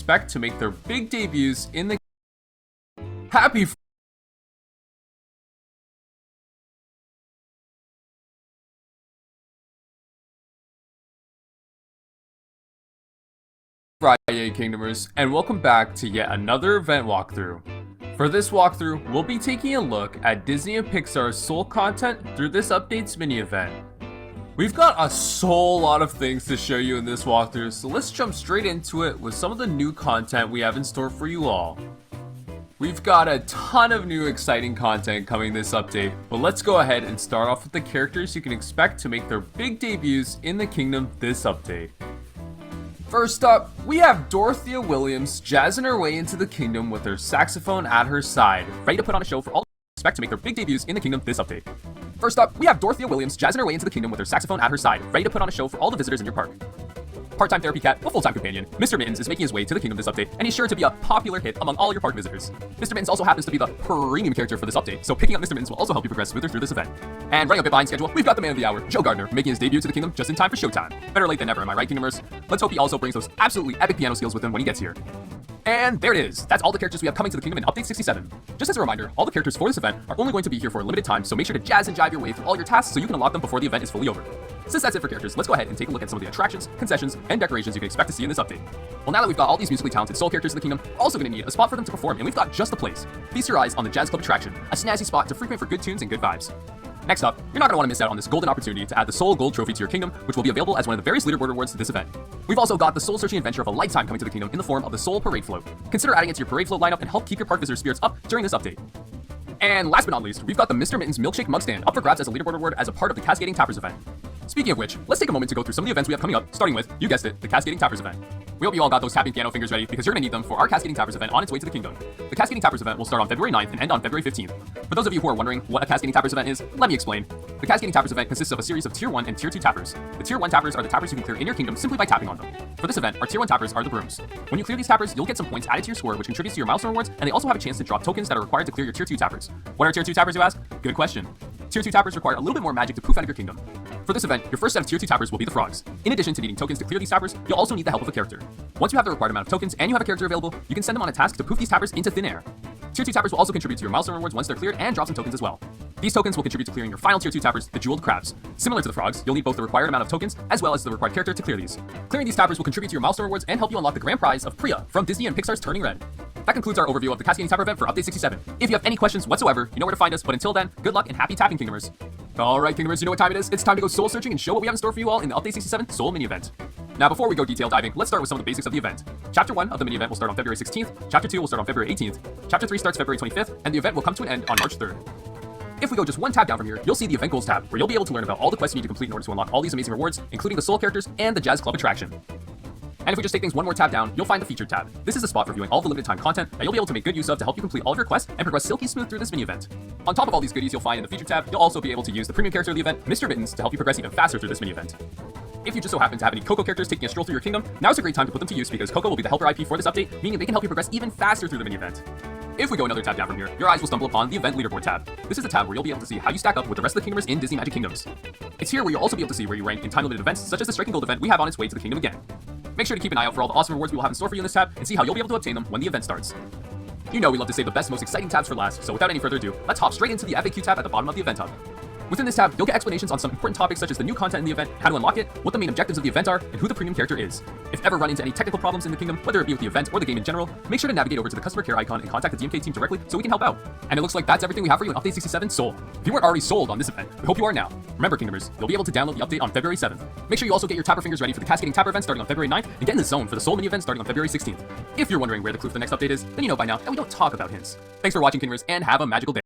expect to make their big debuts in the Happy Friday, Kingdomers, and welcome back to yet another event walkthrough. For this walkthrough, we'll be taking a look at Disney and Pixar's Soul content through this update's mini-event. We've got a lot of things to show you in this walkthrough, so let's jump straight into it with some of the new content we have in store for you all. We've got a ton of new exciting content coming this update, but let's go ahead and start off with the characters you can expect to make their big debuts in the kingdom this update. First up, we have Dorothea Williams jazzing her way into the kingdom with her saxophone at her side, ready to put on a show for all who expect to make their big debuts in the kingdom this update. First up, we have Dorothea Williams jazzing her way into the kingdom with her saxophone at her side, ready to put on a show for all the visitors in your park. Part-time therapy cat, a full-time companion, Mr. Mittens is making his way to the kingdom this update, and he's sure to be a popular hit among all your park visitors. Mr. Mittens also happens to be the premium character for this update, so picking up Mr. Mittens will also help you progress smoother through this event. And running a bit behind schedule, we've got the man of the hour, Joe Gardner, making his debut to the kingdom just in time for showtime. Better late than never, am I right, Kingdomers? Let's hope he also brings those absolutely epic piano skills with him when he gets here. And there it is. That's all the characters we have coming to the kingdom in Update 67. Just as a reminder, all the characters for this event are only going to be here for a limited time, so make sure to jazz and jive your way through all your tasks so you can unlock them before the event is fully over. Since that's it for characters, let's go ahead and take a look at some of the attractions, concessions, and decorations you can expect to see in this update. Well, now that we've got all these musically talented soul characters in the kingdom, we're also going to need a spot for them to perform, and we've got just the place. Feast your eyes on the Jazz Club attraction, a snazzy spot to frequent for good tunes and good vibes. Next up, you're not going to want to miss out on this golden opportunity to add the Soul Gold Trophy to your kingdom, which will be available as one of the various leaderboard rewards to this event. We've also got the soul-searching adventure of a lifetime coming to the kingdom in the form of the Soul Parade Float. Consider adding it to your parade float lineup and help keep your park visitor spirits up during this update. And last but not least, we've got the Mr. Mittens Milkshake Mug Stand up for grabs as a leaderboard reward as a part of the Cascading Tappers event. Speaking of which, let's take a moment to go through some of the events we have coming up, starting with, you guessed it, the Cascading Tappers event. We hope you all got those tapping piano fingers ready because you're going to need them for our Cascading Tappers event on its way to the kingdom. The Cascading Tappers event will start on February 9th and end on February 15th. For those of you who are wondering what a Cascading Tappers event is, let me explain. The Cascading Tappers event consists of a series of Tier 1 and Tier 2 tappers. The Tier 1 tappers are the tappers you can clear in your kingdom simply by tapping on them. For this event, our Tier 1 tappers are the brooms. When you clear these tappers, you'll get some points added to your score, which contributes to your milestone rewards, and they also have a chance to drop tokens that are required to clear your Tier 2 tappers. What are Tier 2 tappers, you ask? Good question. Tier 2 tappers require a little bit more magic to poof out of your kingdom. For this event, your first set of Tier 2 tappers will be the frogs. In addition to needing tokens to clear these tappers, you'll also need the help of a character. Once you have the required amount of tokens and you have a character available, you can send them on a task to poof these tappers into thin air. Tier 2 tappers will also contribute to your milestone rewards once they're cleared and drop some tokens as well. These tokens will contribute to clearing your final Tier 2 tappers, the Jeweled Crabs. Similar to the frogs, you'll need both the required amount of tokens as well as the required character to clear these. Clearing these tappers will contribute to your milestone rewards and help you unlock the grand prize of Priya from Disney and Pixar's Turning Red. That concludes our overview of the Cascading Tapper event for Update 67. If you have any questions whatsoever, you know where to find us, but until then, good luck and happy tapping, Kingdomers. Alright, Kingdomers, you know what time it is? It's time to go soul searching and show what we have in store for you all in the Update 67 Soul Mini Event. Now, before we go detail diving, let's start with some of the basics of the event. Chapter 1 of the mini event will start on February 16th, Chapter 2 will start on February 18th, Chapter 3 starts February 25th, and the event will come to an end on March 3rd. If we go just one tab down from here, you'll see the Event Goals tab, where you'll be able to learn about all the quests you need to complete in order to unlock all these amazing rewards, including the Soul characters and the Jazz Club attraction. And if we just take things one more tab down, you'll find the Featured tab. This is a spot for viewing all the limited time content that you'll be able to make good use of to help you complete all of your quests and progress silky smooth through this mini event. On top of all these goodies you'll find in the Featured tab, you'll also be able to use the premium character of the event, Mr. Mittens, to help you progress even faster through this mini event. If you just so happen to have any Coco characters taking a stroll through your kingdom, now's a great time to put them to use because Coco will be the helper IP for this update, meaning they can help you progress even faster through the mini event. If we go another tab down from here, your eyes will stumble upon the Event Leaderboard tab. This is the tab where you'll be able to see how you stack up with the rest of the Kingdomers in Disney Magic Kingdoms. It's here where you'll also be able to see where you rank in time-limited events, such as the Striking Gold event we have on its way to the kingdom again. Make sure to keep an eye out for all the awesome rewards we will have in store for you in this tab, and see how you'll be able to obtain them when the event starts. You know we love to save the best, most exciting tabs for last, so without any further ado, let's hop straight into the FAQ tab at the bottom of the Event Hub. Within this tab, you'll get explanations on some important topics such as the new content in the event, how to unlock it, what the main objectives of the event are, and who the premium character is. If ever run into any technical problems in the kingdom, whether it be with the event or the game in general, make sure to navigate over to the customer care icon and contact the DMK team directly so we can help out. And it looks like that's everything we have for you in Update 67 Soul. If you weren't already sold on this event, we hope you are now. Remember, Kingdomers, you'll be able to download the update on February 7th. Make sure you also get your tapper fingers ready for the Cascading Tapper event starting on February 9th, and get in the zone for the Soul Mini event starting on February 16th. If you're wondering where the clue for the next update is, then you know by now that we don't talk about hints. Thanks for watching, Kingdomers, and have a magical day.